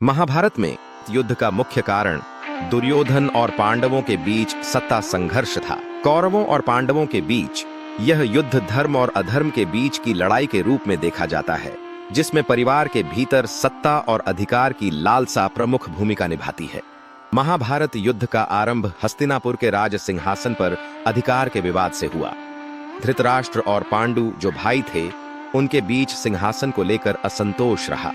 महाभारत में युद्ध का मुख्य कारण दुर्योधन और पांडवों के बीच सत्ता संघर्ष था। कौरवों और पांडवों के बीच यह युद्ध धर्म और अधर्म के बीच की लड़ाई के रूप में देखा जाता है, जिसमें परिवार के भीतर सत्ता और अधिकार की लालसा प्रमुख भूमिका निभाती है। महाभारत युद्ध का आरंभ हस्तिनापुर के राज सिंहासन पर अधिकार के विवाद से हुआ। धृतराष्ट्र और पांडु जो भाई थे, उनके बीच सिंहासन को लेकर असंतोष रहा।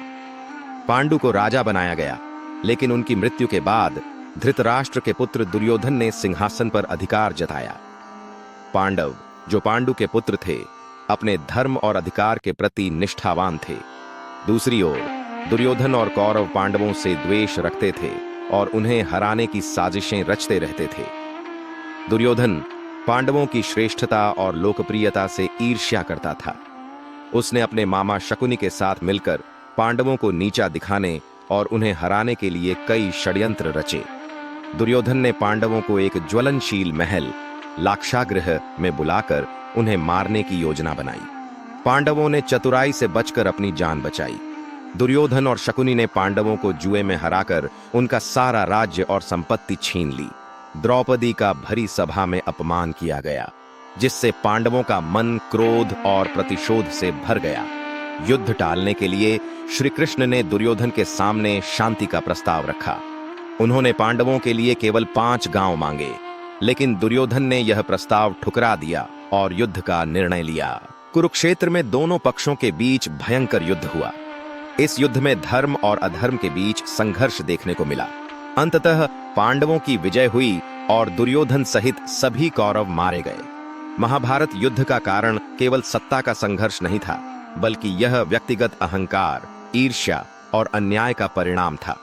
पांडु को राजा बनाया गया, लेकिन उनकी मृत्यु के बाद धृतराष्ट्र के पुत्र दुर्योधन ने सिंहासन पर अधिकार जताया। पांडव जो पांडु के पुत्र थे, अपने धर्म और अधिकार के प्रति निष्ठावान थे। दूसरी ओर दुर्योधन और कौरव पांडवों से द्वेष रखते थे और उन्हें हराने की साजिशें रचते रहते थे। दुर्योधन पांडवों की श्रेष्ठता और लोकप्रियता से ईर्ष्या करता था। उसने अपने मामा शकुनी के साथ मिलकर पांडवों को नीचा दिखाने और उन्हें हराने के लिए कई षड्यंत्र रचे। दुर्योधन ने पांडवों को एक ज्वलनशील महल लाक्षागृह में बुलाकर उन्हें मारने की योजना बनाई। पांडवों ने चतुराई से बचकर अपनी जान बचाई। दुर्योधन और शकुनी ने पांडवों को जुए में हराकर उनका सारा राज्य और संपत्ति छीन ली। द्रौपदी का भरी सभा में अपमान किया गया, जिससे पांडवों का मन क्रोध और प्रतिशोध से भर गया। युद्ध टालने के लिए श्री कृष्ण ने दुर्योधन के सामने शांति का प्रस्ताव रखा। उन्होंने पांडवों के लिए केवल 5 गांव मांगे, लेकिन दुर्योधन ने यह प्रस्ताव ठुकरा दिया और युद्ध का निर्णय लिया। कुरुक्षेत्र में दोनों पक्षों के बीच भयंकर युद्ध हुआ। इस युद्ध में धर्म और अधर्म के बीच संघर्ष देखने को मिला। अंततः पांडवों की विजय हुई और दुर्योधन सहित सभी कौरव मारे गए। महाभारत युद्ध का कारण केवल सत्ता का संघर्ष नहीं था, बल्कि यह व्यक्तिगत अहंकार, ईर्ष्या और अन्याय का परिणाम था।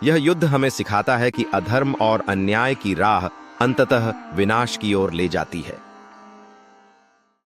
यह युद्ध हमें सिखाता है कि अधर्म और अन्याय की राह अंततः विनाश की ओर ले जाती है।